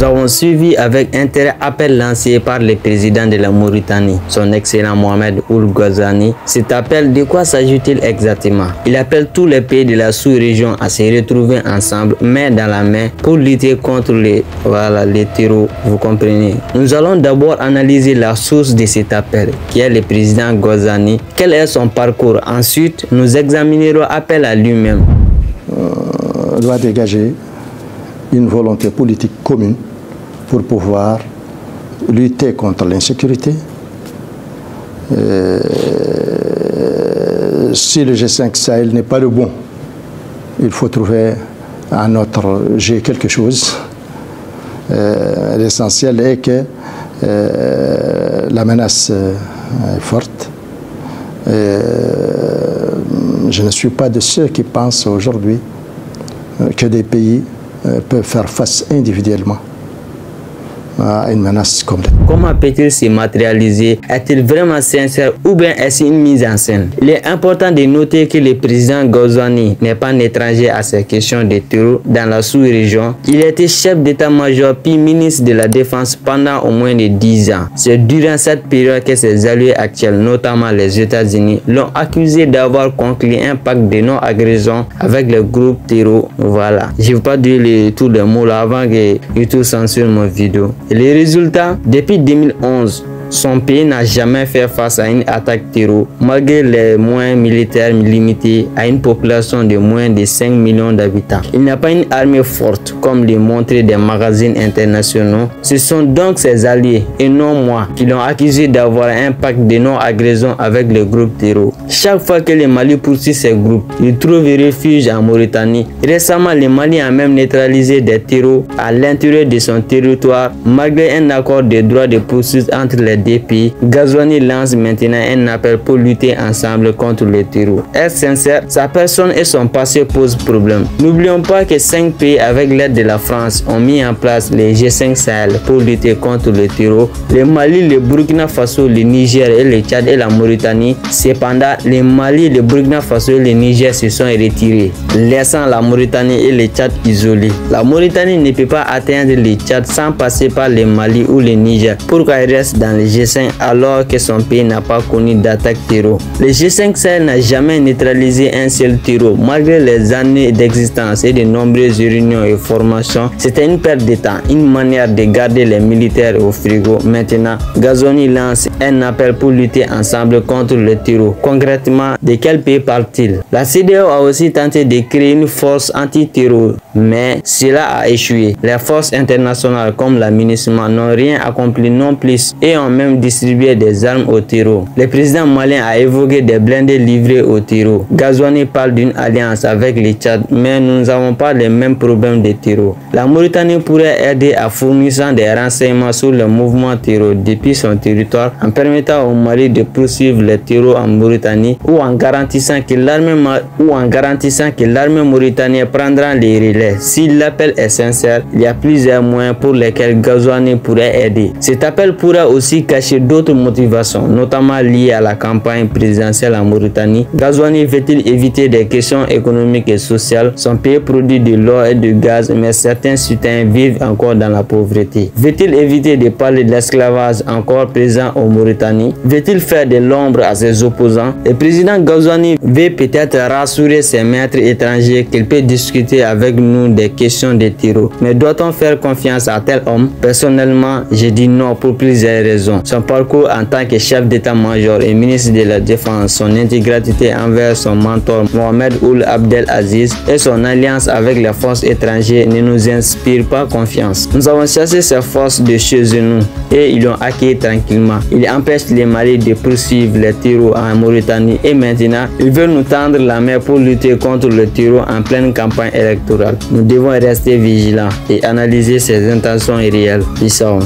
Nous avons suivi avec intérêt l'appel lancé par le président de la Mauritanie, son excellent Mohamed Ould Ghazouani. Cet appel, de quoi s'agit-il exactement? Il appelle tous les pays de la sous-région à se retrouver ensemble, main dans la main, pour lutter contre les terreaux, vous comprenez. Nous allons d'abord analyser la source de cet appel, qui est le président Ghazouani. Quel est son parcours? Ensuite, nous examinerons l'appel à lui-même. Doit dégager une volonté politique commune pour pouvoir lutter contre l'insécurité. Si le G5 Sahel n'est pas le bon, il faut trouver un autre G quelque chose. L'essentiel est que la menace est forte. Je ne suis pas de ceux qui pensent aujourd'hui que des pays peuvent faire face individuellement à une menace comme ça. Comment peut-il se matérialiser? Est-il vraiment sincère ou bien est-ce une mise en scène? Il est important de noter que le président Ghazouani n'est pas un étranger à ces questions de terror dans la sous-région. Il était chef d'état-major puis ministre de la Défense pendant au moins de 10 ans. C'est durant cette période que ses alliés actuels, notamment les États-Unis, l'ont accusé d'avoir conclu un pacte de non-agression avec le groupe terror. Voilà. Je ne vais pas dire tous les mots là avant que YouTube censure mon vidéo. Et les résultats, depuis 2011, son pays n'a jamais fait face à une attaque terror, malgré les moyens militaires limités à une population de moins de 5 millions d'habitants. Il n'a pas une armée forte, comme le montrent des magazines internationaux. Ce sont donc ses alliés, et non moi, qui l'ont accusé d'avoir un pacte de non-agression avec le groupe terror. Chaque fois que le Mali poursuit ces groupes, il trouve refuge en Mauritanie. Récemment, le Mali a même neutralisé des terrors à l'intérieur de son territoire, malgré un accord de droit de poursuite entre les deux pays. Ghazouani lance maintenant un appel pour lutter ensemble contre le terror. Est sincère, sa personne et son passé posent problème. N'oublions pas que 5 pays avec l'aide de la France ont mis en place les G5 Sahel pour lutter contre le terror. Le Mali, le Burkina Faso, le Niger et le Tchad et la Mauritanie. Cependant, le Mali, le Burkina Faso et le Niger se sont retirés, laissant la Mauritanie et le Tchad isolés. La Mauritanie ne peut pas atteindre le Tchad sans passer par le Mali ou le Niger. Pourquoi il reste dans les G5 alors que son pays n'a pas connu d'attaque terror? Le G5 Sahel n'a jamais neutralisé un seul terror, malgré les années d'existence et de nombreuses réunions et formations. C'était une perte de temps, une manière de garder les militaires au frigo. Maintenant, Ghazouani lance un appel pour lutter ensemble contre le terror. Concrètement, de quel pays parle-t-il? La CEDEAO a aussi tenté de créer une force anti-terror, mais cela a échoué. Les forces internationales comme la MINUSMA n'ont rien accompli non plus et ont même distribué des armes au terreau. Le président malien a évoqué des blindés livrés au terreau. Ghazouani parle d'une alliance avec les Tchad, mais nous n'avons pas les mêmes problèmes de terreau. La Mauritanie pourrait aider en fournissant des renseignements sur le mouvement terreau depuis son territoire, en permettant au Mali de poursuivre les terreaux en Mauritanie ou en garantissant que l'armée mauritanienne prendra les relais. Si l'appel est sincère, il y a plusieurs moyens pour lesquels Ghazouani pourrait aider. Cet appel pourrait aussi cacher d'autres motivations, notamment liées à la campagne présidentielle en Mauritanie. Ghazouani veut-il éviter des questions économiques et sociales? Son pays produit de l'or et du gaz, mais certains citoyens vivent encore dans la pauvreté. Veut-il éviter de parler de l'esclavage encore présent en Mauritanie? Veut-il faire de l'ombre à ses opposants? Le président Ghazouani veut peut-être rassurer ses maîtres étrangers qu'il peut discuter avec nous des questions de terreau. Mais doit-on faire confiance à tel homme? Personnellement, je dis non pour plusieurs raisons. Son parcours en tant que chef d'état-major et ministre de la Défense, son intégrité envers son mentor Mohamed Ould Abdelaziz et son alliance avec les forces étrangères ne nous inspirent pas confiance. Nous avons chassé ces forces de chez nous et ils l'ont accueilli tranquillement. Ils empêchent les Mali de poursuivre les terreaux en Mauritanie et maintenant ils veulent nous tendre la main pour lutter contre le terreau en pleine campagne électorale. Nous devons rester vigilants et analyser ses intentions réelles. Peace out.